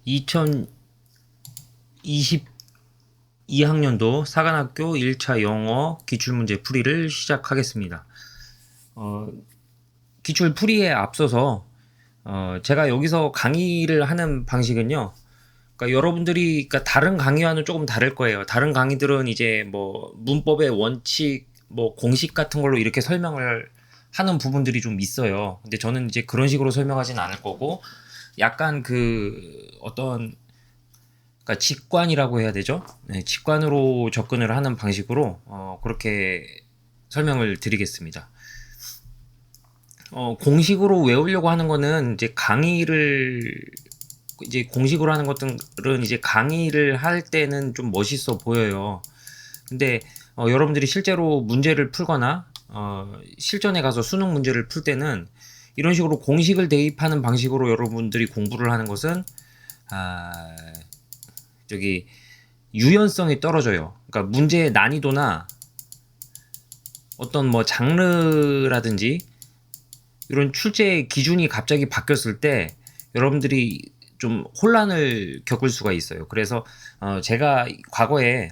2022학년도 사관학교 1차 영어 기출문제 풀이를 시작하겠습니다. 기출 풀이에 앞서서 제가 여기서 강의를 하는 방식은요. 그러니까 여러분들이 다른 강의와는 조금 다를 거예요. 다른 강의들은 이제 뭐 문법의 원칙, 뭐 공식 같은 걸로 이렇게 설명을 하는 부분들이 좀 있어요. 근데 저는 이제 그런 식으로 설명하진 않을 거고, 약간 그러니까 직관이라고 해야 되죠? 네, 직관으로 접근을 하는 방식으로 그렇게 설명을 드리겠습니다. 공식으로 외우려고 하는 거는 이제 공식으로 하는 것들은 이제 강의를 할 때는 좀 멋있어 보여요. 근데 여러분들이 실제로 문제를 풀거나 실전에 가서 수능 문제를 풀 때는 이런 식으로 공식을 대입하는 방식으로 여러분들이 공부를 하는 것은 유연성이 떨어져요. 그러니까 문제의 난이도나 어떤 뭐 장르라든지 이런 출제 기준이 갑자기 바뀌었을 때 여러분들이 좀 혼란을 겪을 수가 있어요. 그래서 제가 과거에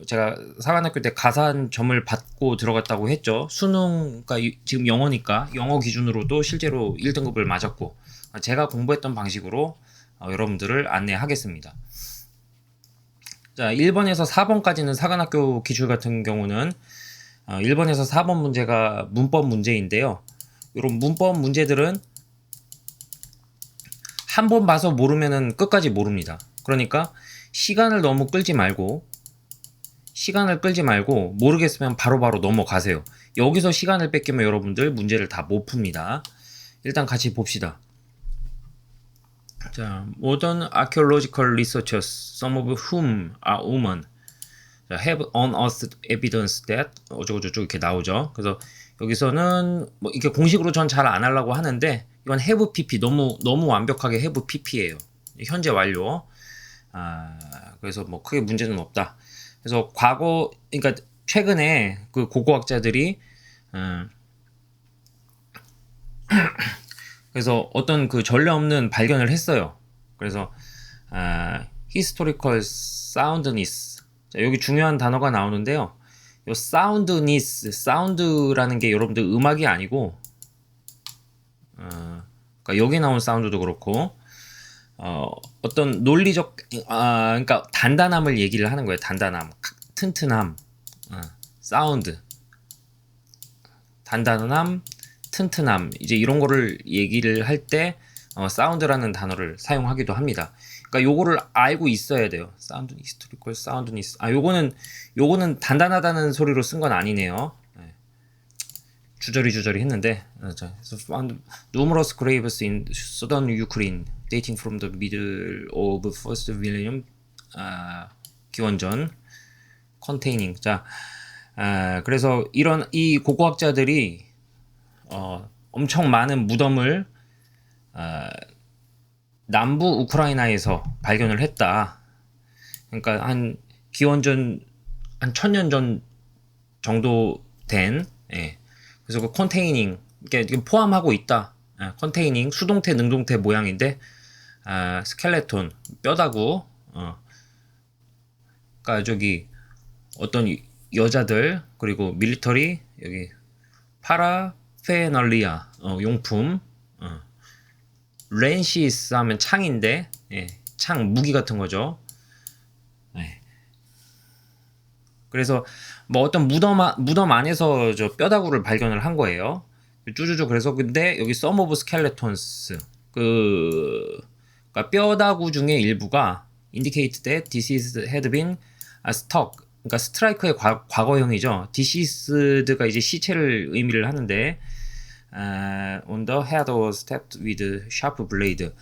제가 사관학교 때 가산점을 받고 들어갔다고 했죠. 수능, 그러니까 지금 영어니까 영어 기준으로도 실제로 1등급을 맞았고, 제가 공부했던 방식으로 여러분들을 안내하겠습니다. 자, 1번에서 4번까지는 사관학교 기출 같은 경우는 1번에서 4번 문제가 문법 문제인데요. 이런 문법 문제들은 한 번 봐서 모르면은 끝까지 모릅니다. 그러니까 시간을 끌지 말고 모르겠으면 바로바로 넘어가세요. 여기서 시간을 뺏기면 여러분들 문제를 다 못 풉니다. 일단 같이 봅시다. 자, modern archaeological researchers, some of whom are women, have unearthed evidence that 어쩌고저쩌고 이렇게 나오죠. 그래서 여기서는 뭐 이게 공식으로 전 잘 안 하려고 하는데, 이건 have pp 너무 완벽하게 have pp예요. 현재 완료. 그래서 뭐 크게 문제는 없다. 그래서 그러니까 최근에 그 고고학자들이 그래서 어떤 그 전례 없는 발견을 했어요. 그래서 historical soundness. 자, 여기 중요한 단어가 나오는데요. 요 soundness, 사운드라는 게 여러분들 음악이 아니고, 그러니까 여기 나온 사운드도 그렇고, 어떤 논리적, 그러니까 단단함을 얘기를 하는 거예요. 단단함, 튼튼함, 사운드, 단단함, 튼튼함, 이제 이런 거를 얘기를 할 때 사운드라는 단어를 사용하기도 합니다. 그러니까 요거를 알고 있어야 돼요. 사운드, 히스토리컬 사운드니스. 요거는 단단하다는 소리로 쓴 건 아니네요. 주저리 했는데. So found numerous graves in southern Ukraine dating from the middle of first millennium 기원전 containing. 자, 그래서 이 고고학자들이 엄청 많은 무덤을 남부 우크라이나에서 발견을 했다. 그러니까 한 기원전 한 1000년 전 정도 된, 그래서 그 컨테이닝, 이게 포함하고 있다. 컨테이닝, 수동태, 능동태 모양인데, 스켈레톤, 뼈다구, 그러니까 어떤 여자들, 그리고 밀리터리, 여기 파라페널리아, 용품, 렌시스 하면 창인데, 창, 무기 같은 거죠. 그래서 뭐 어떤 무덤 안에서 저 뼈다구를 발견을 한 거예요. 쭈쭈쭈. 그래서 근데 여기 some of skeletons, 그러니까 뼈다구 중에 일부가 indicate that this had been stuck. 그러니까 스트라이크의 과거형이죠. deceased가 이제 시체를 의미를 하는데, on the head was stabbed with sharp blade.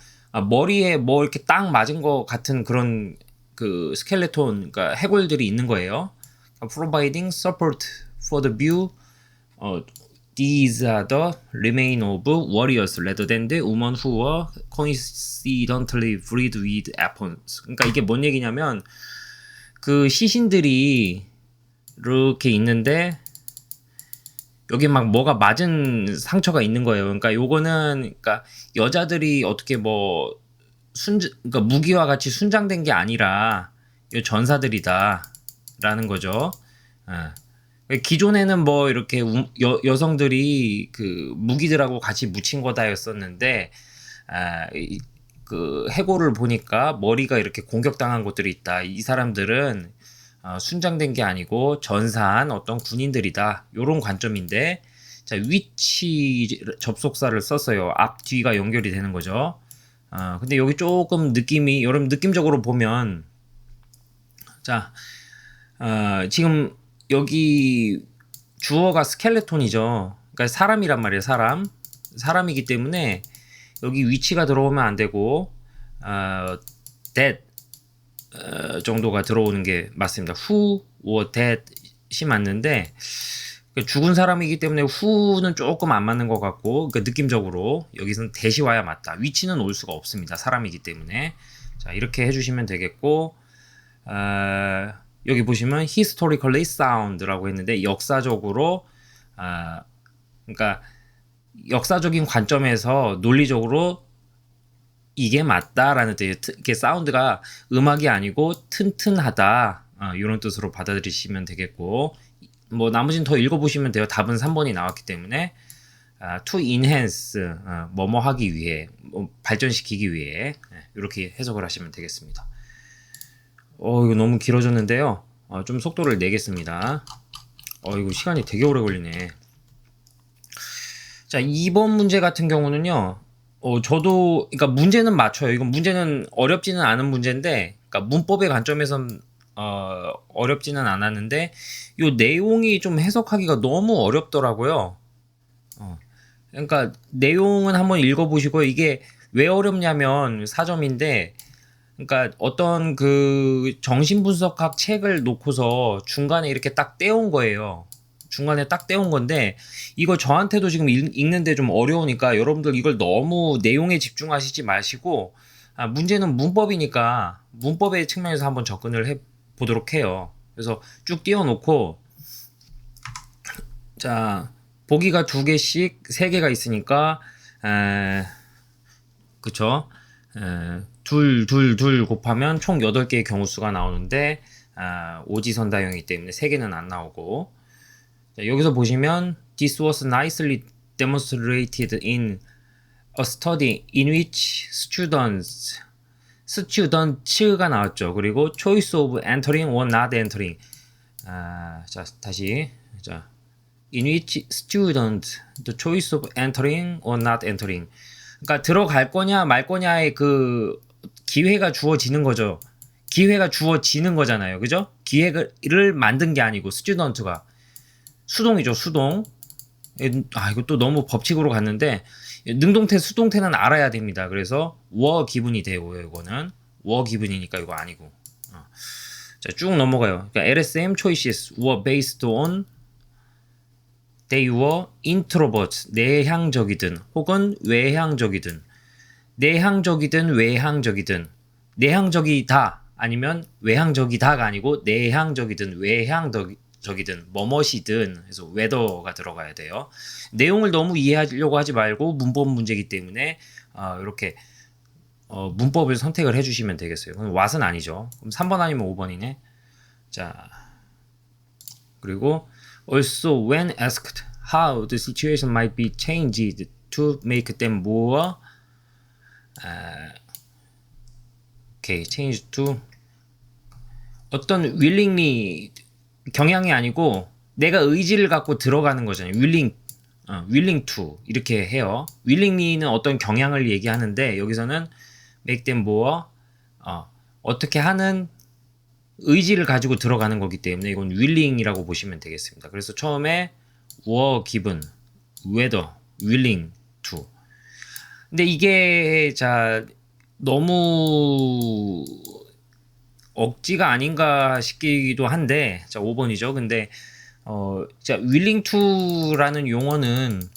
머리에 뭐 이렇게 딱 맞은 것 같은 그런 그 스켈레톤, 그러니까 해골들이 있는 거예요. Providing support for the view, these are the remains of warriors rather than the women who were coincidentally freed with weapons. 그러니까 이게 뭔 얘기냐면, 그 시신들이 이렇게 있는데 여기 막 뭐가 맞은 상처가 있는 거예요. 그러니까 요거는, 그러니까 여자들이 어떻게 뭐 그러니까 무기와 같이 순장된 게 아니라 이 전사들이다라는 거죠. 기존에는 뭐 이렇게 여성들이 그 무기들하고 같이 묻힌 거다였었는데 그 해고를 보니까 머리가 이렇게 공격당한 것들이 있다. 이 사람들은 순장된 게 아니고 전사한 어떤 군인들이다. 요런 관점인데, 자, 위치 접속사를 썼어요. 앞 뒤가 연결이 되는 거죠. 근데 여기 조금 느낌이, 여러분 느낌적으로 보면, 자, 지금 여기 주어가 스켈레톤이죠. 그러니까 사람이란 말이에요. 사람이기 때문에 여기 위치가 들어오면 안 되고 that 정도가 들어오는 게 맞습니다. who or that이 맞는데, 죽은 사람이기 때문에 who는 조금 안 맞는 것 같고, 그러니까 느낌적으로 여기서는 that이 와야 맞다. 위치는 올 수가 없습니다. 사람이기 때문에. 자, 이렇게 해주시면 되겠고, 여기 보시면 historically sound라고 했는데, 역사적으로 그러니까 역사적인 관점에서 논리적으로 이게 맞다라는 뜻이에요. 이게 사운드가 음악이 아니고 튼튼하다, 이런 뜻으로 받아들이시면 되겠고, 뭐 나머지는 더 읽어보시면 돼요. 답은 3번이 나왔기 때문에. to enhance, 뭐뭐 하기 위해, 발전시키기 위해, 이렇게 해석을 하시면 되겠습니다. 이거 너무 길어졌는데요. 좀 속도를 내겠습니다. 이거 시간이 되게 오래 걸리네. 자, 2번 문제 같은 경우는요, 저도, 그러니까 문제는 맞춰요. 이건 문제는 어렵지는 않은 문제인데, 그러니까 문법의 관점에선 어렵지는 않았는데, 이 내용이 좀 해석하기가 너무 어렵더라고요. 그러니까 내용은 한번 읽어보시고, 이게 왜 어렵냐면 4점인데, 그러니까 어떤 그 정신분석학 책을 놓고서 중간에 이렇게 딱 떼온 거예요. 중간에 딱 떼온 건데, 이거 저한테도 지금 읽는데 좀 어려우니까 여러분들 이걸 너무 내용에 집중하시지 마시고, 문제는 문법이니까 문법의 측면에서 한번 접근을 해 보도록 해요. 그래서 쭉 띄워놓고, 자, 보기가 2개씩 3개가 있으니까, 그쵸? 둘 곱하면 총 8개의 경우수가 나오는데, 오지선다형이기 때문에 3개는 안 나오고, 자, 여기서 보시면 This was nicely demonstrated in a study in which students가 나왔죠. 그리고 choice of entering or not entering. 자, 다시. 자, in which the choice of entering or not entering. 그러니까 들어갈 거냐 말 거냐의 그 기회가 주어지는 거죠. 기회가 주어지는 거잖아요. 그죠? 기회를 만든 게 아니고, 스튜던트가 수동이죠. 수동. 이거 또 너무 법칙으로 갔는데, 능동태 수동태는 알아야 됩니다. 그래서 were 기분이 되고요. 이거는 were 기분이니까 이거 아니고. 자, 쭉 넘어가요. 그러니까 LSM choices were based on they were introverts, 내향적이든 혹은 외향적이든, 내향적이든 외향적이든, 내향적이다 아니면 외향적이다가 아니고 내향적이든 외향적이든 뭐뭇이든 해서 whether가 들어가야 돼요. 내용을 너무 이해하려고 하지 말고 문법 문제이기 때문에 이렇게 문법을 선택을 해주시면 되겠어요. 그럼 what은 아니죠. 그럼 3번 아니면 5번이네. 자, 그리고 also when asked how the situation might be changed to make them more change to, 어떤 willingly, 경향이 아니고 내가 의지를 갖고 들어가는 거잖아요. willing to 이렇게 해요. willingly는 어떤 경향을 얘기하는데, 여기서는 make them more, 어떻게 하는 의지를 가지고 들어가는 거기 때문에 이건 willing이라고 보시면 되겠습니다. 그래서 처음에 were given, whether, willing to. 근데 이게 자 너무 억지가 아닌가 싶기도 한데, 자 5번이죠. 근데 자 willing to라는 용어는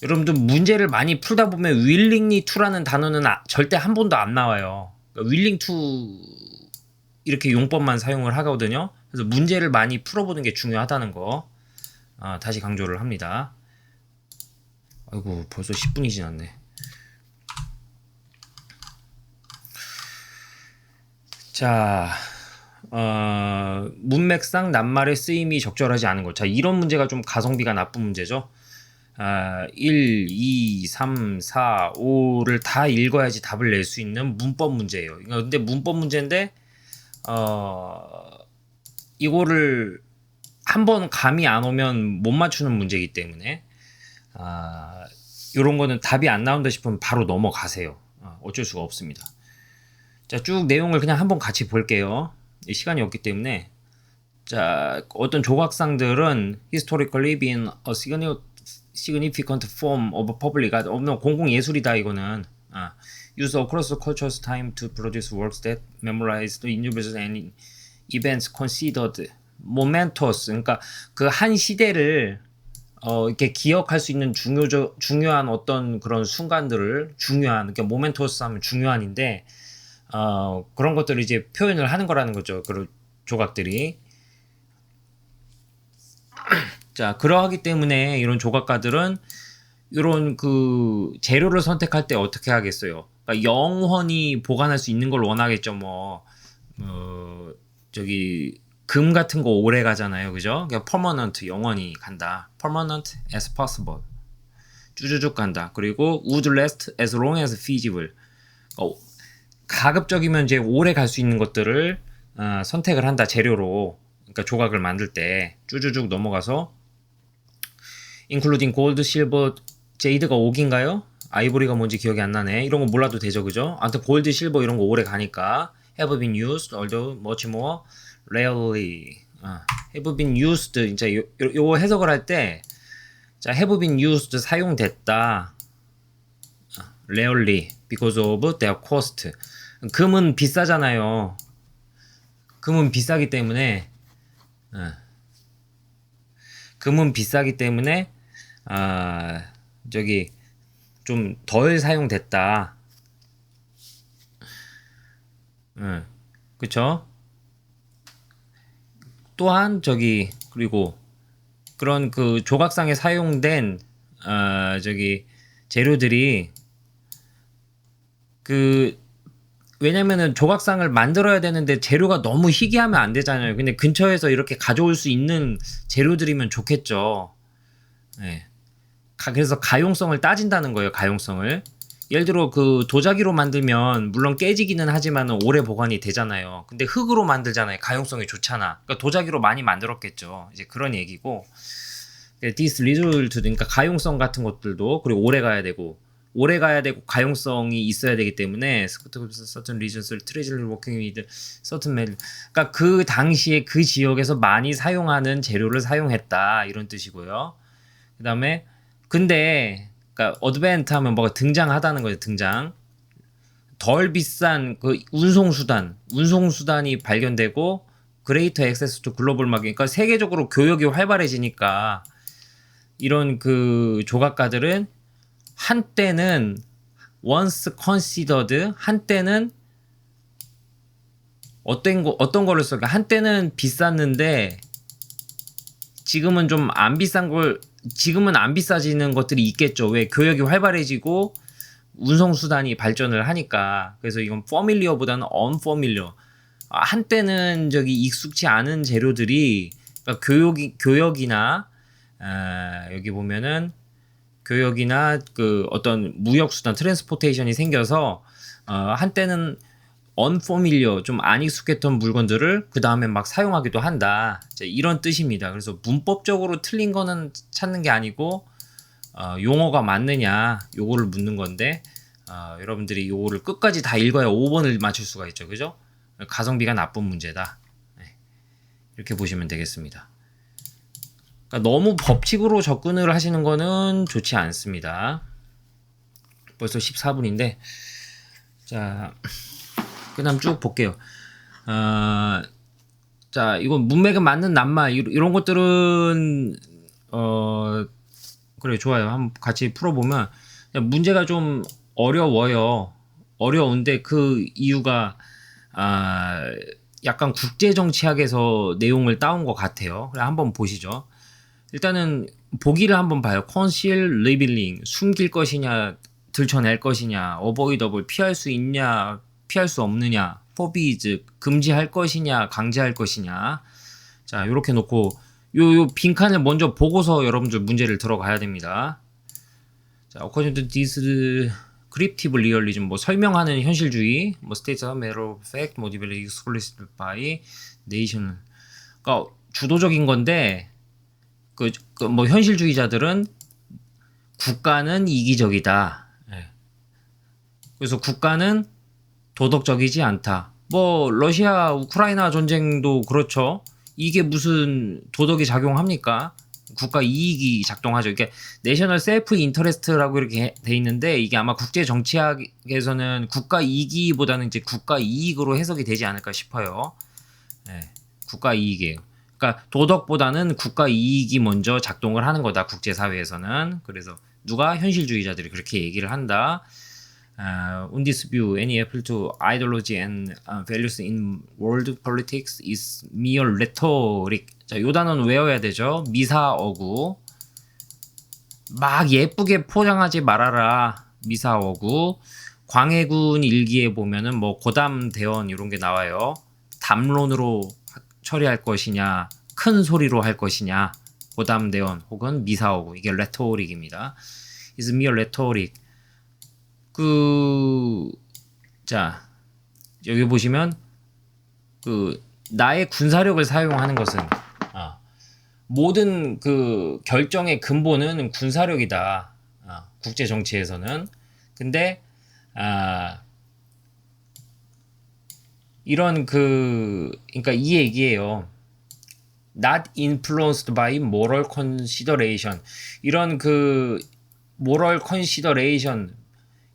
여러분들 문제를 많이 풀다 보면 willingly to라는 단어는 절대 한 번도 안 나와요. 그러니까 willing to 이렇게 용법만 사용을 하거든요. 그래서 문제를 많이 풀어보는 게 중요하다는 거 다시 강조를 합니다. 아이고 벌써 10분이 지났네. 자, 문맥상 낱말의 쓰임이 적절하지 않은 것. 자, 이런 문제가 좀 가성비가 나쁜 문제죠. 1, 2, 3, 4, 5를 다 읽어야지 답을 낼 수 있는 문법 문제예요. 근데 문법 문제인데 이거를 한번 감이 안 오면 못 맞추는 문제이기 때문에 이런 거는 답이 안 나온다 싶으면 바로 넘어가세요. 어쩔 수가 없습니다. 자, 쭉 내용을 그냥 한번 같이 볼게요. 시간이 없기 때문에. 자, 어떤 조각상들은 historically been a significant form of public art. 공공 예술이다 이거는. use across cultures time to produce works that memorize the individuals and events considered momentous. 그러니까 그 한 시대를 이렇게 기억할 수 있는 중요한 어떤 그런 순간들을 그러니까 모멘토스 하면 중요한인데 그런 것들을 이제 표현을 하는 거라는 거죠. 그런 조각들이. 자, 그러하기 때문에 이런 조각가들은 이런 그 재료를 선택할 때 어떻게 하겠어요? 그러니까 영원히 보관할 수 있는 걸 원하겠죠. 저기 금 같은 거 오래 가잖아요, 그죠? 그러니까 permanent 영원히 간다. permanent as possible. 쭈쭈쭉 간다. 그리고 would last as long as feasible. 가급적이면 이제 오래 갈 수 있는 것들을 선택을 한다 재료로. 그러니까 조각을 만들 때 쭈쭈쭉 넘어가서 including gold, silver, jade가 5기인가요? 아이보리가 뭔지 기억이 안 나네. 이런 거 몰라도 되죠, 그죠? 아무튼 골드, 실버 이런 거 오래 가니까 have been used, although much more rarely. have been used. 진짜 요 해석을 할 때, 자, have been used 사용됐다. rarely because of their cost. 금은 비싸잖아요. 금은 비싸기 때문에 저기 좀 덜 사용됐다. 그쵸? 또한 저기 그리고 그런 그 조각상에 사용된 저기 재료들이 그 왜냐면은 조각상을 만들어야 되는데 재료가 너무 희귀하면 안 되잖아요. 근데 근처에서 이렇게 가져올 수 있는 재료들이면 좋겠죠. 네. 그래서 가용성을 따진다는 거예요. 가용성을. 예를 들어 그 도자기로 만들면 물론 깨지기는 하지만 오래 보관이 되잖아요. 근데 흙으로 만들잖아요. 가용성이 좋잖아. 그러니까 도자기로 많이 만들었겠죠. 이제 그런 얘기고. this result, 그러니까 가용성 같은 것들도 그리고 오래 가야 되고 가용성이 있어야 되기 때문에 certain regions treasure working with certain metal. 그러니까 그 당시에 그 지역에서 많이 사용하는 재료를 사용했다 이런 뜻이고요. 그다음에 근데 그러니까 어드벤트 하면 뭐가 등장하다는 거죠. 등장. 덜 비싼 그 운송수단이 발견되고 greater access to global market. 그러니까 세계적으로 교역이 활발해지니까 이런 그 조각가들은 한때는 once considered, 한때는 어떤 거를 써? 한때는 비쌌는데 지금은 좀 안 비싼 걸 지금은 안 비싸지는 것들이 있겠죠. 왜 교역이 활발해지고 운송수단이 발전을 하니까. 그래서 이건 familiar보다는 unfamiliar. 한때는 저기 익숙치 않은 재료들이 그러니까 교역이나 여기 보면은 교역이나 그 어떤 무역수단 트랜스포테이션이 생겨서 한때는 unfamiliar 좀 안 익숙했던 물건들을 그 다음에 막 사용하기도 한다. 이런 뜻입니다. 그래서 문법적으로 틀린 거는 찾는 게 아니고 용어가 맞느냐 요거를 묻는 건데 여러분들이 요거를 끝까지 다 읽어야 5번을 맞출 수가 있죠. 그죠? 가성비가 나쁜 문제다. 이렇게 보시면 되겠습니다. 그러니까 너무 법칙으로 접근을 하시는 거는 좋지 않습니다. 벌써 14분인데 자 그 다음 쭉 볼게요. 자, 이건 문맥에 맞는 낱말 이런 것들은 그래 좋아요. 한번 같이 풀어보면 문제가 좀 어려워요. 어려운데 그 이유가 약간 국제정치학에서 내용을 따온 것 같아요. 그래 한번 보시죠. 일단은 보기를 한번 봐요. conceal, revealing, 숨길 것이냐, 들춰낼 것이냐, avoidable, 피할 수 있냐, 피할 수 없느냐, forbid 금지할 것이냐, 강제할 것이냐. 자, 요렇게 놓고 요 빈칸을 먼저 보고서 여러분들 문제를 들어가야 됩니다. 자, according to this descriptive realism, 뭐 설명하는 현실주의, 뭐 states a matter of fact, 뭐 developed explicit by nation. 그러니까 주도적인 건데 뭐 현실주의자들은 국가는 이기적이다. 예. 그래서 국가는 도덕적이지 않다. 뭐 러시아 우크라이나 전쟁도 그렇죠. 이게 무슨 도덕이 작용합니까? 국가 이익이 작동하죠. 이게 내셔널 셀프 인터레스트라고 이렇게 돼 있는데 이게 아마 국제 정치학에서는 국가 이익보다는 이제 국가 이익으로 해석이 되지 않을까 싶어요. 네, 국가 이익이에요. 그러니까 도덕보다는 국가 이익이 먼저 작동을 하는 거다. 국제 사회에서는. 그래서 누가 현실주의자들이 그렇게 얘기를 한다. On this view, any appeal to ideology and values in world politics is mere rhetoric. 자, 요 단어는 외워야 되죠. 미사어구. 막 예쁘게 포장하지 말아라. 미사어구. 광해군 일기에 보면은 뭐 고담대원 이런 게 나와요. 담론으로 처리할 것이냐, 큰 소리로 할 것이냐. 고담대원 혹은 미사어구. 이게 rhetoric입니다. is mere rhetoric. 자, 여기 보시면 나의 군사력을 사용하는 것은 모든 결정의 근본은 군사력이다. 국제 정치에서는. 근데 이런 그러니까 이 얘기예요. Not influenced by moral consideration. 이런 moral consideration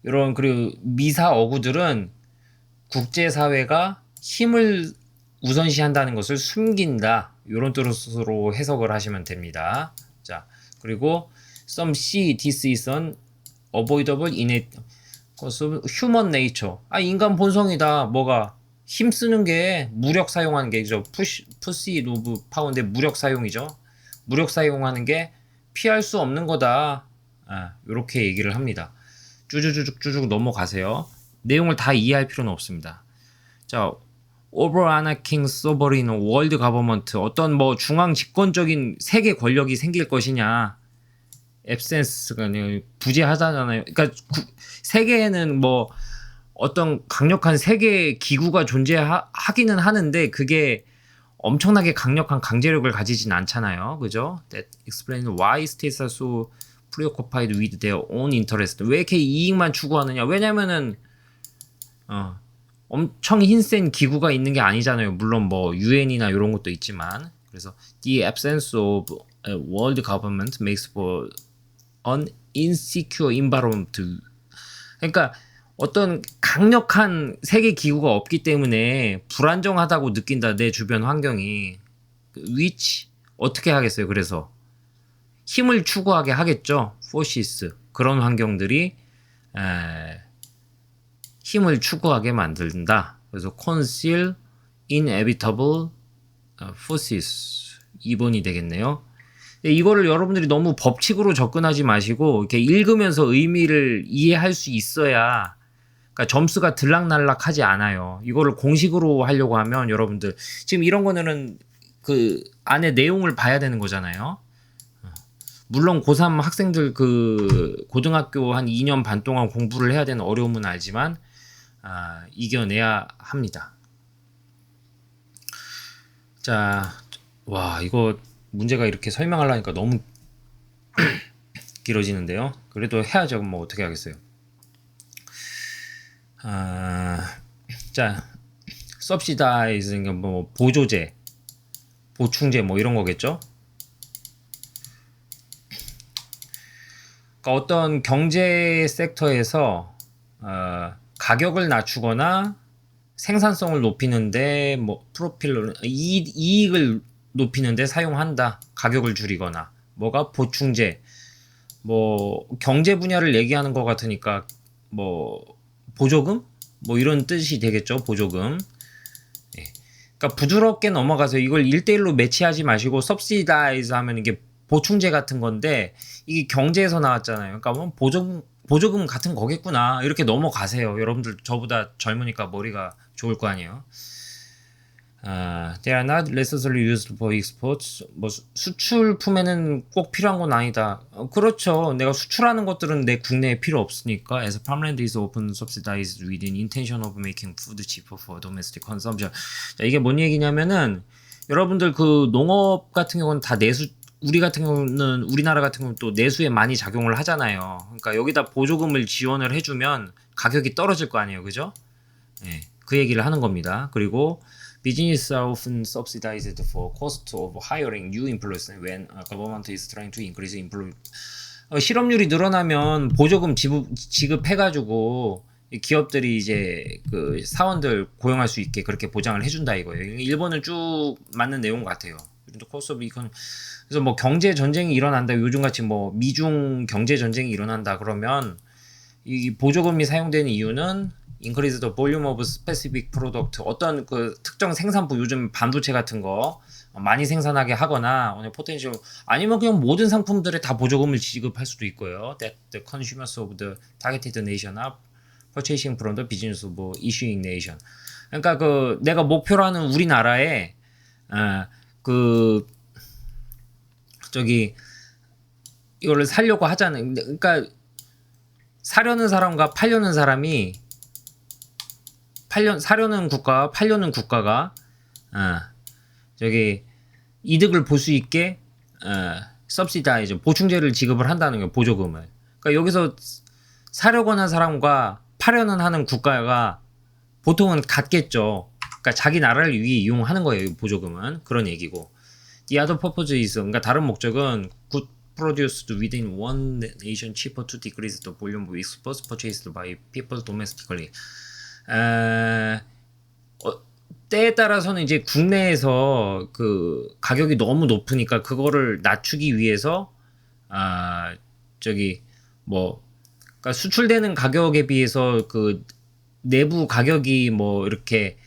이런 그리고 미사 어구들은 국제사회가 힘을 우선시한다는 것을 숨긴다. 이런 뜻으로 해석을 하시면 됩니다. 자, 그리고 some see this is an avoidable innate human nature. 인간 본성이다. 뭐가 힘쓰는 게 무력 사용하는 게 push of power인데 무력 사용이죠. 무력 사용하는 게 피할 수 없는 거다. 이렇게 얘기를 합니다. 쭈쭈쭈쭉 넘어가세요. 내용을 다 이해할 필요는 없습니다. 자, overarching sovereign world government, 어떤 뭐 중앙 집권적인 세계 권력이 생길 것이냐. absence가 부재하잖아요. 그러니까 세계에는 뭐 어떤 강력한 세계 기구가 존재하기는 하는데 그게 엄청나게 강력한 강제력을 가지진 않잖아요. 그죠? That explains why states are so preoccupied with their own interest. 왜 이렇게 이익만 추구하느냐? 왜냐면은 엄청 힘센 기구가 있는 게 아니잖아요. 물론 뭐 UN이나 이런 것도 있지만. 그래서 the absence of a world government makes for an insecure environment. 그러니까 어떤 강력한 세계 기구가 없기 때문에 불안정하다고 느낀다. 내 주변 환경이. which 어떻게 하겠어요? 그래서 힘을 추구하게 하겠죠. forces. 그런 환경들이 힘을 추구하게 만든다. 그래서 conceal inevitable forces 2번이 되겠네요. 이거를 여러분들이 너무 법칙으로 접근하지 마시고 이렇게 읽으면서 의미를 이해할 수 있어야 그러니까 점수가 들락날락하지 않아요. 이거를 공식으로 하려고 하면 여러분들 지금 이런 거는 그 안에 내용을 봐야 되는 거잖아요. 물론 고3 학생들 고등학교 한 2년 반 동안 공부를 해야 되는 어려움은 알지만 이겨내야 합니다. 자, 와 이거 문제가 이렇게 설명하려니까 너무 길어지는데요. 그래도 해야죠. 뭐 어떻게 하겠어요. 자, subsidize 뭐 보조제, 보충제 뭐 이런 거겠죠. 그러니까 어떤 경제 섹터에서 가격을 낮추거나 생산성을 높이는데 뭐 프로필로 이익을 높이는데 사용한다. 가격을 줄이거나 뭐가 보충제 뭐 경제 분야를 얘기하는 것 같으니까 뭐 보조금 뭐 이런 뜻이 되겠죠. 보조금. 예. 그러니까 부드럽게 넘어가서 이걸 1대1로 매치하지 마시고 subsidize 하면 이게 보충제 같은 건데 이게 경제에서 나왔잖아요. 그러니까 뭐 보조금 같은 거겠구나 이렇게 넘어가세요. 여러분들 저보다 젊으니까 머리가 좋을 거 아니에요. They are not necessarily used for exports. 뭐 수출품에는 꼭 필요한 건 아니다. 그렇죠. 내가 수출하는 것들은 내 국내에 필요 없으니까. As farmland is often subsidized with the intention of making food cheaper for domestic consumption. 자, 이게 뭔 얘기냐면은 여러분들 그 농업 같은 경우는 다 내수 우리 같은 경우는 우리나라 같은 경우는 또 내수에 많이 작용을 하잖아요. 그러니까 여기다 보조금을 지원을 해주면 가격이 떨어질 거 아니에요, 그죠? 네, 그 얘기를 하는 겁니다. 그리고 Business are often subsidized for cost of hiring new employees when government is trying to increase employment. 실업률이 늘어나면 보조금 지급해가지고 기업들이 이제 그 사원들 고용할 수 있게 그렇게 보장을 해준다 이거예요. 일본은 쭉 맞는 내용 같아요. 코스 오브 이코노미. 그래서 뭐 경제 전쟁이 일어난다. 요즘 같이 뭐 미중 경제 전쟁이 일어난다 그러면 이 보조금이 사용되는 이유는 increase the volume of specific product. 어떤 그 특정 생산부 요즘 반도체 같은 거 많이 생산하게 하거나 오늘 포텐셜 아니면 그냥 모든 상품들에 다 보조금을 지급할 수도 있고요. That the consumers of the targeted nation are purchasing from the business of issuing nation. 그러니까 그 내가 목표로 하는 우리나라에 그 저기 이거를 살려고 하자는 그러니까 사려는 사람과 팔려는 사람이 사려는 국가와 팔려는 국가가 저기 이득을 볼 수 있게 subsidize 보충제를 지급을 한다는 거예요. 보조금을. 그러니까 여기서 사려고 하는 사람과 팔려는 하는 국가가 보통은 같겠죠. 그러니까 자기 나라를 위해 이용하는 거예요. 보조금은 그런 얘기고. The other purpose is 그러니까 다른 목적은 good produced within one nation cheaper to decrease the volume of exports purchased by people domestically. 때에 따라서는 이제 국내에서 그 가격이 너무 높으니까 그거를 낮추기 위해서 저기 뭐 그러니까 수출되는 가격에 비해서 그 내부 가격이 뭐 이렇게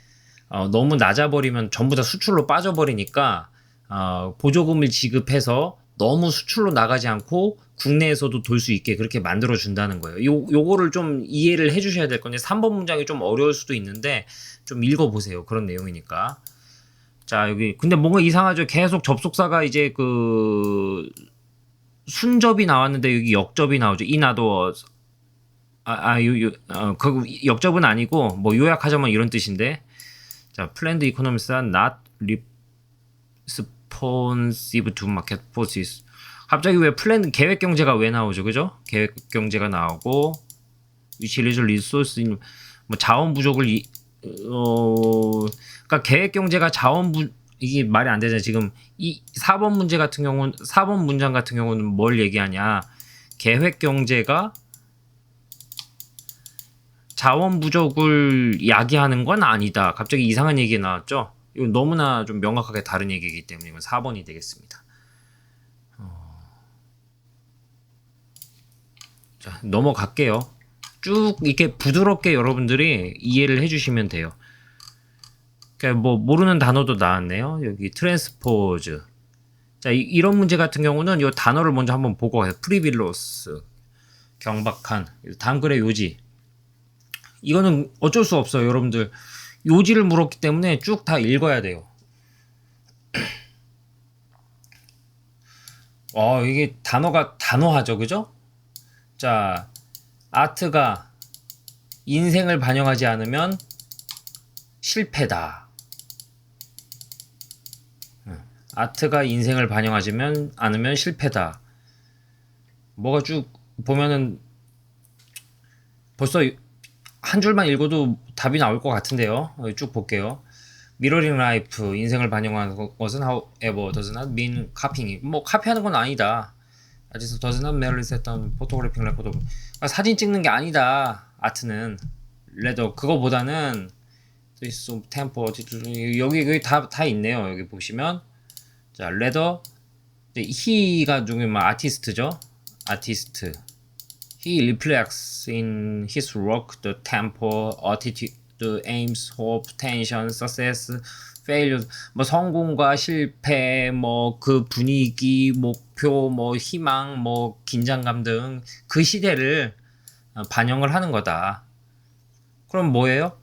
너무 낮아버리면 전부 다 수출로 빠져버리니까 보조금을 지급해서 너무 수출로 나가지 않고 국내에서도 돌 수 있게 그렇게 만들어 준다는 거예요. 요거를 좀 이해를 해 주셔야 될 건데 3번 문장이 좀 어려울 수도 있는데 좀 읽어 보세요. 그런 내용이니까. 자, 여기 근데 뭔가 이상하죠. 계속 접속사가 이제 그 순접이 나왔는데 여기 역접이 나오죠. 이나도 그 역접은 아니고 뭐 요약하자면 이런 뜻인데. 자, planned economies are not responsive to market forces. 갑자기 왜 플랜 계획 경제가 왜 나오죠, 그죠? 계획 경제가 나오고 유틸리즈 리소스 뭐 자원 부족을 그러니까 계획 경제가 이게 말이 안 되잖아요. 지금 이 4번 문제 같은 경우는 4번 문장 같은 경우는 뭘 얘기하냐? 계획 경제가 자원 부족을 야기하는 건 아니다. 갑자기 이상한 얘기가 나왔죠? 이건 너무나 좀 명확하게 다른 얘기이기 때문에 이건 4번이 되겠습니다. 자, 넘어갈게요. 쭉 이렇게 부드럽게 여러분들이 이해를 해주시면 돼요. 그러니까 뭐 모르는 단어도 나왔네요. 여기 트랜스포즈. 자, 이런 문제 같은 경우는 이 단어를 먼저 한번 보고 가요. 프리빌로스, 경박한. 다음 글의 요지. 이거는 어쩔 수 없어요, 여러분들. 요지를 물었기 때문에 쭉 다 읽어야 돼요. 이게 단어가 단호하죠, 그죠? 자, 아트가 인생을 반영하지 않으면 실패다. 아트가 인생을 반영하지 않으면 실패다. 뭐가 쭉 보면은 벌써 한 줄만 읽어도 답이 나올 것 같은데요. 쭉 볼게요. 미러링 라이프, 인생을 반영하는 것은 however does not mean copying. 뭐 카피하는 건 아니다. 아직도 does not merely set down photographic record. 사진 찍는 게 아니다. 아트는 레더 그거보다는 템포 여기 다 있네요. 여기 보시면 자 레더 he가 중에 아티스트죠. 아티스트. He reflects in his work the tempo, attitude, the aims, hope, tension, success, failure. 뭐 성공과 실패, 뭐 그 분위기, 목표, 뭐 희망, 뭐 긴장감 등 그 시대를 반영을 하는 거다. 그럼 뭐예요?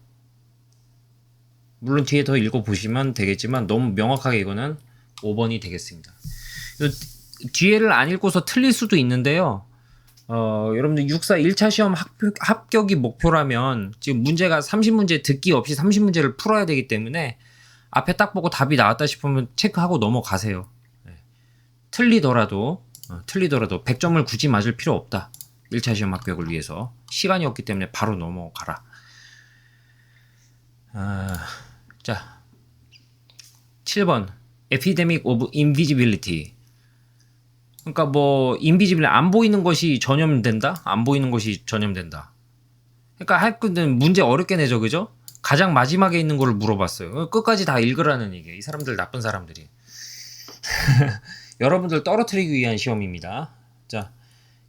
물론 뒤에 더 읽어보시면 되겠지만 너무 명확하게 이거는 5번이 되겠습니다. 뒤에를 안 읽고서 틀릴 수도 있는데요. 여러분들 64 1차 시험 합격이 목표라면 지금 문제가 30문제 듣기 없이 30문제를 풀어야 되기 때문에 앞에 딱 보고 답이 나왔다 싶으면 체크하고 넘어가세요. 틀리더라도 100점을 굳이 맞을 필요 없다. 1차 시험 합격을 위해서 시간이 없기 때문에 바로 넘어가라. 자, 7번 Epidemic of Invisibility. 그러니까 뭐 인비지블 안 보이는 것이 전염된다? 안 보이는 것이 전염된다. 그러니까 하여튼 문제 어렵게 내죠, 그죠? 가장 마지막에 있는 거를 물어봤어요. 끝까지 다 읽으라는 얘기예요. 이 사람들 나쁜 사람들이. 여러분들 떨어뜨리기 위한 시험입니다. 자,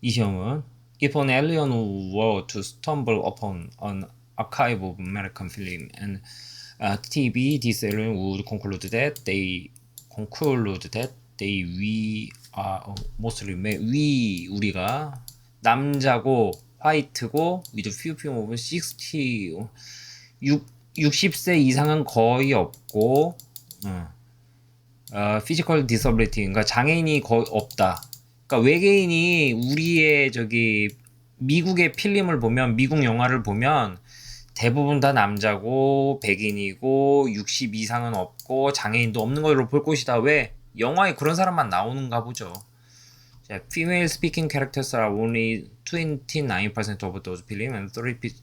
이 시험은 If an alien were to stumble upon an archive of American film and TV, this alien would conclude that they we are mostly 우리가 남자고 화이트고 with few of 60세 이상은 거의 없고 physical disability 그러니까 장애인이 거의 없다. 그러니까 외계인이 우리의 미국의 필름을 보면 미국 영화를 보면 대부분 다 남자고 백인이고 60 이상은 없고 장애인도 없는 걸로 볼 것이다. 왜? 영화에 그런 사람만 나오는가 보죠. 자, female speaking characters are only 29% of those film and 30%.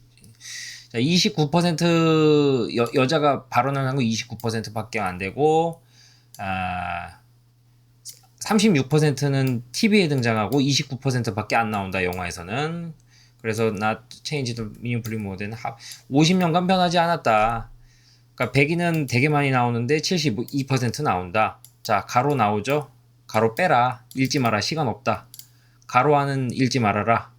자, 29% 여자가 발언을 한 거 29%밖에 안 되고 36%는 TV에 등장하고 29%밖에 안 나온다. 영화에서는. 그래서 not changed meaningfully more than 50년간 변하지 않았다. 그러니까 백인은 되게 많이 나오는데 72% 나온다. 자, 가로 나오죠? 가로 빼라. 읽지 마라. 시간 없다. 가로 안은 읽지 말아라.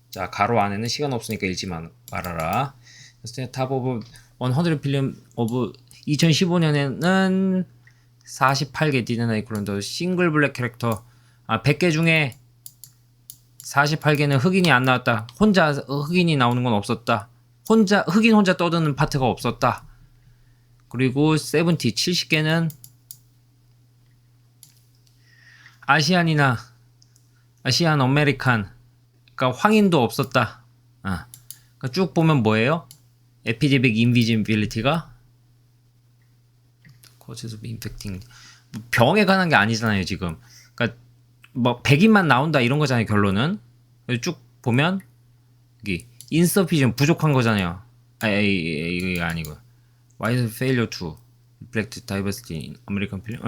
자, 가로 안에는 시간 없으니까 읽지 말아라. 그래서 탑 오브 100 필름 오브 2015년에는 48개 디드나이 그런더 싱글 블랙 캐릭터 100개 중에 48개는 흑인이 안 나왔다. 혼자 흑인이 나오는 건 없었다. 흑인 혼자 떠드는 파트가 없었다. 그리고 70개는 아시안 아메리칸 그러니까 황인도 없었다. 그러니까 쭉 보면 뭐예요? 에피데믹 인비지빌리티가 causes of infecting 병에 관한 게 아니잖아요 지금. 그러니까 뭐 백인만 나온다 이런 거잖아요 결론은. 쭉 보면 여기 insufficient 부족한 거잖아요. 이게 아니고 wide failure to reflect diversity in American film.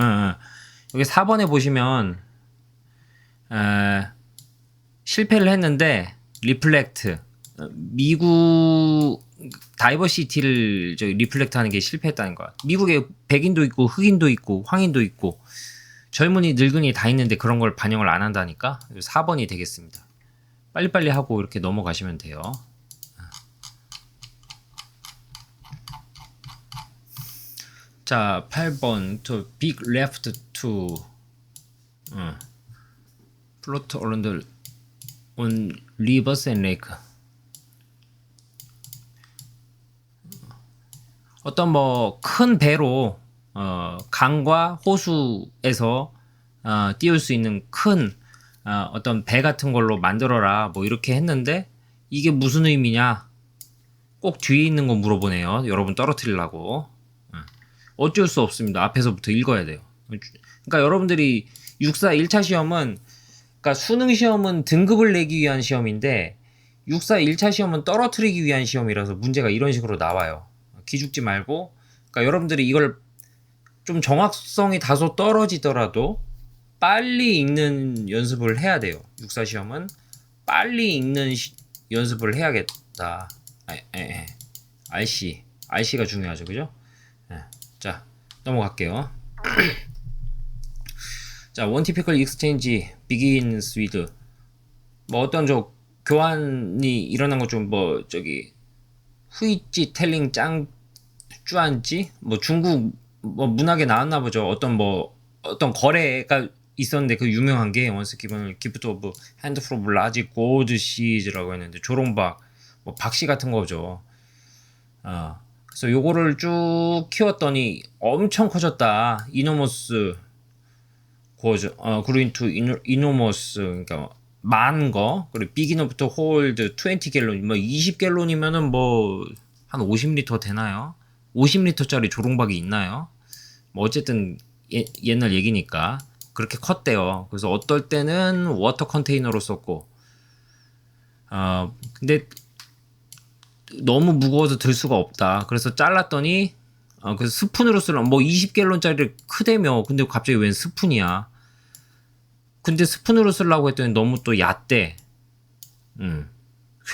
여기 4번에 보시면 실패를 했는데 리플렉트 미국 다이버시티를 리플렉트 하는 게 실패했다는 거야. 미국에 백인도 있고 흑인도 있고 황인도 있고 젊은이 늙은이 다 있는데 그런 걸 반영을 안 한다니까. 4번이 되겠습니다. 빨리빨리 하고 이렇게 넘어가시면 돼요. 자, 8번 to big left to float around on rivers and lake. 어떤 뭐 큰 배로 강과 호수에서 띄울 수 있는 큰 어떤 배 같은 걸로 만들어라 뭐 이렇게 했는데 이게 무슨 의미냐? 꼭 뒤에 있는 거 물어보네요. 여러분 떨어뜨리려고. 어쩔 수 없습니다. 앞에서부터 읽어야 돼요. 그러니까 여러분들이 64 1차 시험은 그러니까 수능 시험은 등급을 내기 위한 시험인데 64 1차 시험은 떨어뜨리기 위한 시험이라서 문제가 이런 식으로 나와요. 기죽지 말고 그러니까 여러분들이 이걸 좀 정확성이 다소 떨어지더라도 빨리 읽는 연습을 해야 돼요. 64 시험은 빨리 읽는 연습을 해야겠다. RC가 중요하죠. 그죠? 자, 넘어갈게요. 자, one typical exchange begins with 뭐 어떤 교환이 일어난 것 좀 후이찌 텔링 짱 쭈안지 뭐 중국 뭐 문학에 나왔나 보죠. 어떤 거래가 있었는데 그 유명한 게 once given gift of handful of large gold seeds라고 했는데 조롱박 뭐 박씨 같은 거죠. 그래서 요거를 쭉 키웠더니 엄청 커졌다. 이노머스 고죠. 그린투 이노머스 그러니까 많은 거. 그리고 비기너부터 홀드 20갤론 뭐 20갤론이면은 뭐 한 50리터 되나요? 50리터짜리 조롱박이 있나요? 뭐 어쨌든 옛날 얘기니까 그렇게 컸대요. 그래서 어떨 때는 워터 컨테이너로 썼고 근데 너무 무거워서 들 수가 없다. 그래서 잘랐더니 그래서 스푼으로 쓰려면 뭐 20갤론짜리 크대며 근데 갑자기 웬 스푼이야. 근데 스푼으로 쓰려고 했더니 너무 또 얕대.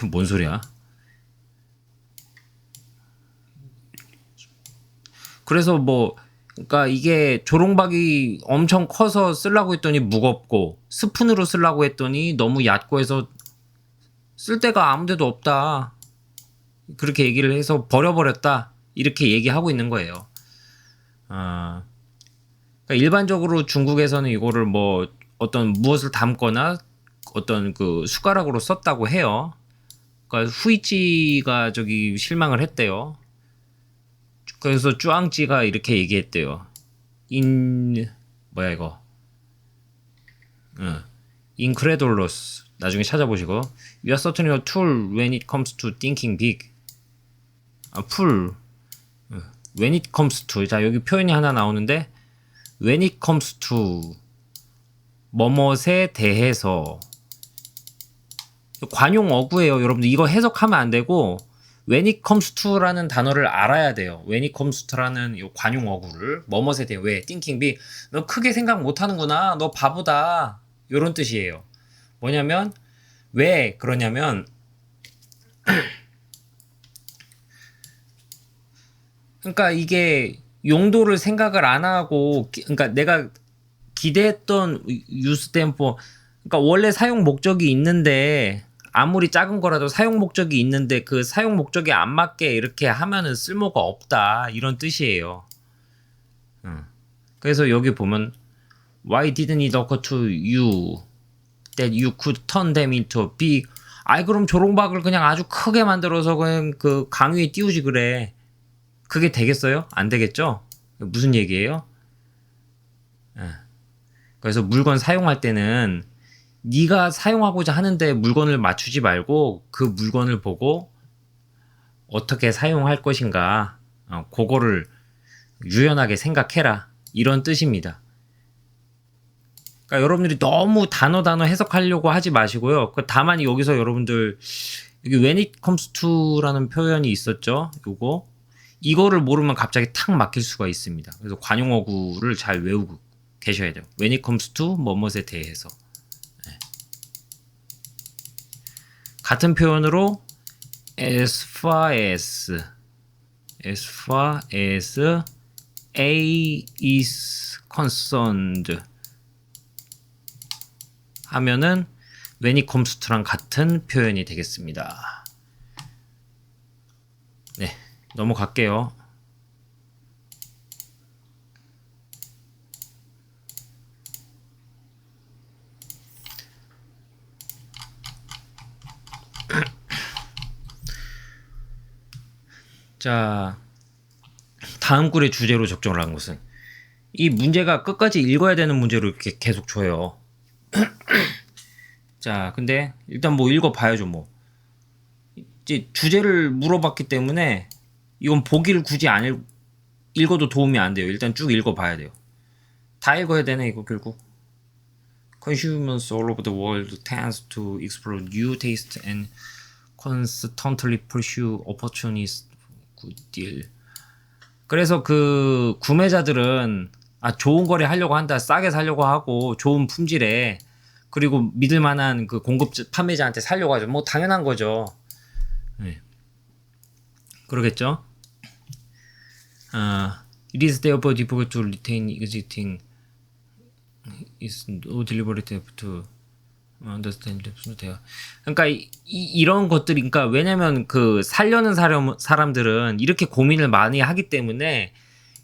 뭔 소리야? 그래서 뭐 그러니까 이게 조롱박이 엄청 커서 쓰려고 했더니 무겁고 스푼으로 쓰려고 했더니 너무 얕고 해서 쓸 데가 아무 데도 없다. 그렇게 얘기를 해서 버려버렸다. 이렇게 얘기하고 있는 거예요. 그러니까 일반적으로 중국에서는 이거를 뭐 어떤 무엇을 담거나 어떤 그 숟가락으로 썼다고 해요. 그러니까 후이찌가 저기 실망을 했대요. 그래서 쭈앙찌가 이렇게 얘기했대요. 뭐야 이거? incredulous. 나중에 찾아보시고. You are certainly a tool when it comes to thinking big. fool. when it comes to. 자 여기 표현이 하나 나오는데 when it comes to 뭐뭇에 대해서 관용 어구예요. 여러분들 이거 해석하면 안 되고 when it comes to라는 단어를 알아야 돼요. when it comes to라는 이 관용 어구를 뭐뭇에 대해 왜 thinking big 너 크게 생각 못 하는구나. 너 바보다. 이런 뜻이에요. 뭐냐면 왜 그러냐면 그러니까 이게 용도를 생각을 안 하고 그러니까 내가 기대했던 유스 템포 그러니까 원래 사용 목적이 있는데 아무리 작은 거라도 사용 목적이 있는데 그 사용 목적에 안 맞게 이렇게 하면은 쓸모가 없다 이런 뜻이에요. 그래서 여기 보면 Why didn't it occur to you that you could turn them into a big 아이 그럼 조롱박을 그냥 아주 크게 만들어서 그냥 그 강위에 띄우지 그래. 그게 되겠어요? 안 되겠죠? 무슨 얘기예요? 그래서 물건 사용할 때는 네가 사용하고자 하는데 물건을 맞추지 말고 그 물건을 보고 어떻게 사용할 것인가 그거를 유연하게 생각해라 이런 뜻입니다. 그러니까 여러분들이 너무 단어 해석하려고 하지 마시고요. 다만 여기서 여러분들 여기 when it comes to라는 표현이 있었죠. 이거를 모르면 갑자기 탁 막힐 수가 있습니다. 그래서 관용어구를 잘 외우고 계셔야 돼요. when it comes to 뭐뭇에 대해서. 같은 표현으로 as far as A is concerned 하면은 when it comes to랑 같은 표현이 되겠습니다. 네, 넘어갈게요. 자, 다음 글의 주제로 적정을 한 것은 이 문제가 끝까지 읽어야 되는 문제로 이렇게 계속 줘요. 자, 근데 일단 뭐 읽어봐야죠. 뭐 이제 주제를 물어봤기 때문에 이건 보기를 굳이 안 읽어도 도움이 안 돼요. 일단 쭉 읽어봐야 돼요. 다 읽어야 되네 이거 결국. Consumers all over the world tends to explore new tastes and constantly pursue opportunities. good deal. 그래서 그 구매자들은 좋은 거래 하려고 한다. 싸게 사려고 하고 좋은 품질에 그리고 믿을 만한 그 공급 판매자한테 살려고 하죠. 뭐 당연한 거죠. 네. 그러겠죠. It is therefore difficult to retain existing is no deliberate to understand 돼요. 그러니까 이런 것들이 그러니까 왜냐면 그 살려는 사람들은 이렇게 고민을 많이 하기 때문에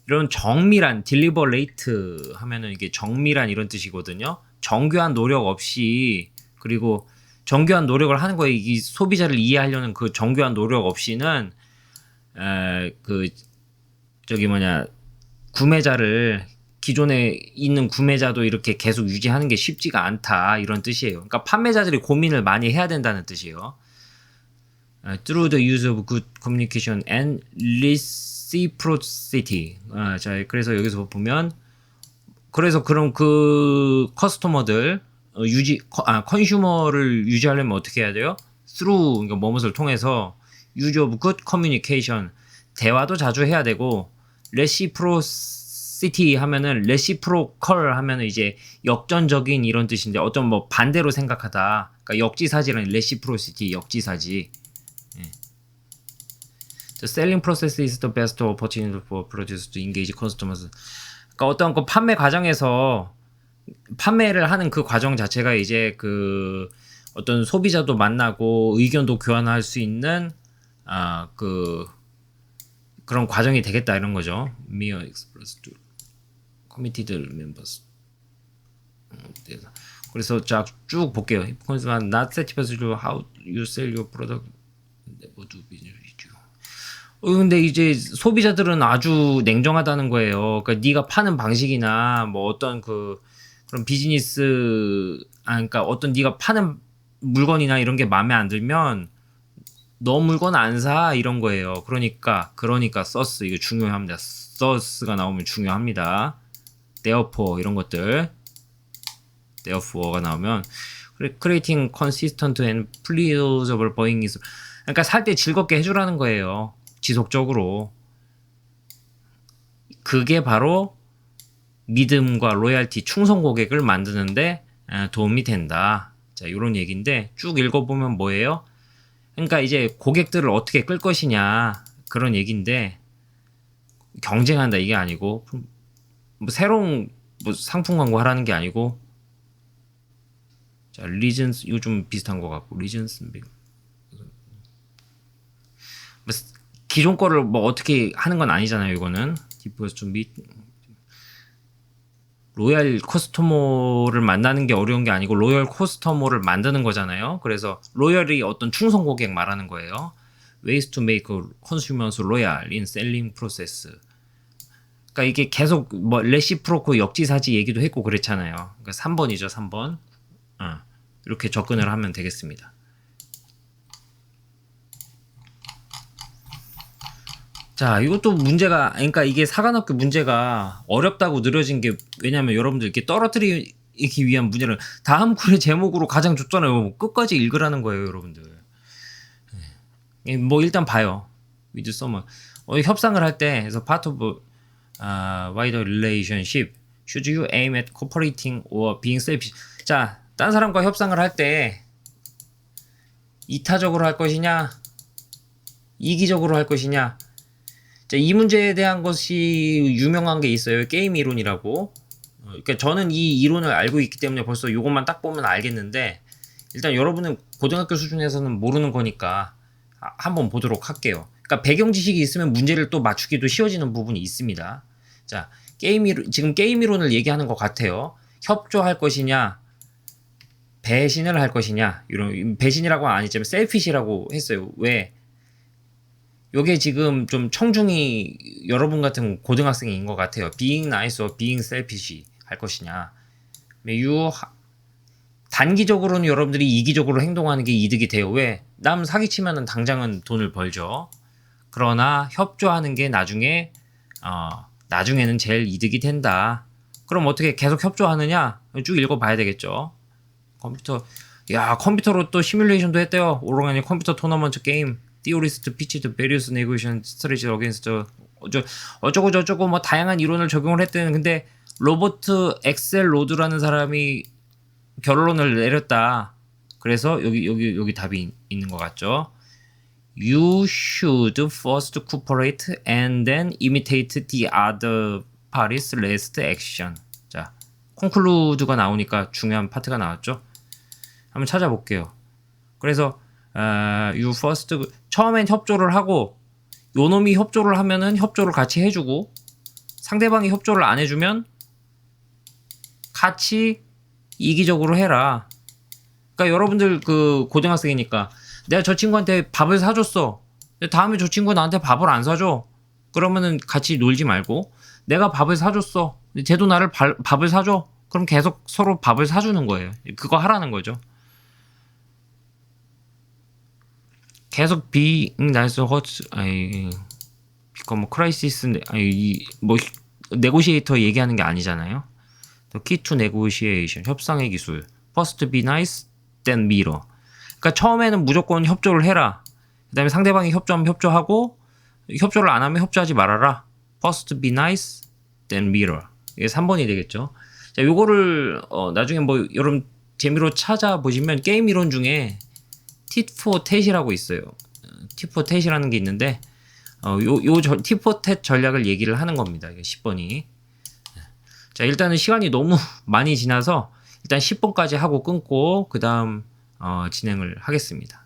이런 정밀한 deliberate 하면은 이게 정밀한 이런 뜻이거든요. 정교한 노력 없이 그리고 정교한 노력을 하는 거에 이 소비자를 이해하려는 그 정교한 노력 없이는 그 저기 뭐냐 구매자를 기존에 있는 구매자도 이렇게 계속 유지하는 게 쉽지가 않다 이런 뜻이에요. 그러니까 판매자들이 고민을 많이 해야 된다는 뜻이에요. Through the use of good communication and reciprocity. 자, 그래서 여기서 보면 그래서 그럼 그 커스터머들 컨슈머를 유지하려면 어떻게 해야 돼요? Through 그러니까 뭐뭇을 통해서 use of good communication 대화도 자주 해야 되고 reciprocity 하면은 reciprocal 하면은 이제 역전적인 이런 뜻인데 어떤 뭐 반대로 생각하다. 그러니까 역지사지라는 reciprocity 역지사지. The selling process is the best opportunity for producers to engage customers. 그러니까 어떤 그 판매 과정에서 판매를 하는 그 과정 자체가 이제 그 어떤 소비자도 만나고 의견도 교환할 수 있는 그런 과정이 되겠다 이런 거죠. Mere express to committed members. 그래서 쭉 볼게요. Consumer not satisfied with how you sell your product. Never do business. 근데 이제 소비자들은 아주 냉정하다는 거예요. 그러니까 네가 파는 방식이나 뭐 어떤 그런 비즈니스 그러니까 어떤 네가 파는 물건이나 이런 게 마음에 안 들면 너 물건 안 사 이런 거예요. 그러니까 서스 이거 중요합니다. 서스가 나오면 중요합니다. therefore 이런 것들 therefore가 나오면 creating consistent and pleasurable buying is 그러니까 살 때 즐겁게 해주라는 거예요. 지속적으로. 그게 바로 믿음과 로얄티, 충성 고객을 만드는데 도움이 된다. 자, 이런 얘기인데 쭉 읽어보면 뭐예요? 그러니까 이제 고객들을 어떻게 끌 것이냐 그런 얘기인데 경쟁한다 이게 아니고 뭐 새로운 뭐 상품 광고 하라는 게 아니고 자, 리전스 이거 좀 비슷한 것 같고 리전스 기존 거를 뭐 어떻게 하는 건 아니잖아요. 이거는 디프에서 좀 로얄 커스터머를 만나는 게 어려운 게 아니고 로얄 커스터머를 만드는 거잖아요. 그래서 로얄이 어떤 충성 고객 말하는 거예요. Ways to make consumers loyal in selling process. 그러니까 이게 계속 뭐 레시프로코 역지사지 얘기도 했고 그랬잖아요. 그러니까 3번이죠. 3번. 이렇게 접근을 하면 되겠습니다. 자, 이것도 문제가, 그러니까 이게 사관학교 문제가 어렵다고 느려진 게 왜냐면 여러분들 이렇게 떨어뜨리기 위한 문제를 다음 글의 제목으로 가장 줬잖아요. 끝까지 읽으라는 거예요, 여러분들. 뭐 일단 봐요. with someone. 협상을 할 때, 그래서 part of wider relationship, should you aim at cooperating or being selfish? 자, 딴 사람과 협상을 할 때 이타적으로 할 것이냐, 이기적으로 할 것이냐. 자, 이 문제에 대한 것이 유명한 게 있어요. 게임 이론이라고. 그러니까 저는 이 이론을 알고 있기 때문에 벌써 이것만 딱 보면 알겠는데 일단 여러분은 고등학교 수준에서는 모르는 거니까 한번 보도록 할게요. 그러니까 배경 지식이 있으면 문제를 또 맞추기도 쉬워지는 부분이 있습니다. 자, 지금 게임 이론을 얘기하는 것 같아요. 협조할 것이냐, 배신을 할 것이냐. 이런 배신이라고는 아니지만 셀피시라고 했어요. 왜? 요게 지금 좀 청중이 여러분 같은 고등학생인 것 같아요. being nice or being selfish 할 것이냐. 단기적으로는 여러분들이 이기적으로 행동하는 게 이득이 돼요. 왜? 남 사기치면은 당장은 돈을 벌죠. 그러나 협조하는 게 나중에는 제일 이득이 된다. 그럼 어떻게 계속 협조하느냐? 쭉 읽어봐야 되겠죠. 컴퓨터로 또 시뮬레이션도 했대요. 오르가니 컴퓨터 토너먼트 게임. Theorist pitched various negotiation strategies against 어쩌고 저쩌고 뭐 다양한 이론을 적용을 했대는 근데 로버트 엑셀 로드라는 사람이 결론을 내렸다. 그래서 여기 답이 있는 것 같죠. You should first cooperate and then imitate the other party's last action. 자, 콘클루드가 나오니까 중요한 파트가 나왔죠. 한번 찾아볼게요. 그래서 you first 처음엔 협조를 하고 요놈이 협조를 하면은 협조를 같이 해주고 상대방이 협조를 안 해주면 같이 이기적으로 해라. 그러니까 여러분들 그 고등학생이니까 내가 저 친구한테 밥을 사줬어. 근데 다음에 저 친구가 나한테 밥을 안 사줘. 그러면은 같이 놀지 말고 내가 밥을 사줬어. 근데 쟤도 나를 밥을 사줘. 그럼 계속 서로 밥을 사주는 거예요. 그거 하라는 거죠. 계속 being nice hurts. 아이, 이거 뭐 크라이시스, 아니 뭐 네고시에이터 얘기하는 게 아니잖아요. The key to negotiation, 협상의 기술. First be nice, then mirror. 그러니까 처음에는 무조건 협조를 해라. 그다음에 상대방이 협조하면 협조하고 협조를 안 하면 협조하지 말아라. First be nice, then mirror. 이게 3번이 되겠죠. 자, 요거를 나중에 뭐 여러분 재미로 찾아보시면 게임 이론 중에 tit for tat이라고 있어요. tit for tat이라는 게 있는데 tit for tat 전략을 얘기를 하는 겁니다. 이게 10번이. 자, 일단은 시간이 너무 많이 지나서 일단 10번까지 하고 끊고 그 다음 진행을 하겠습니다.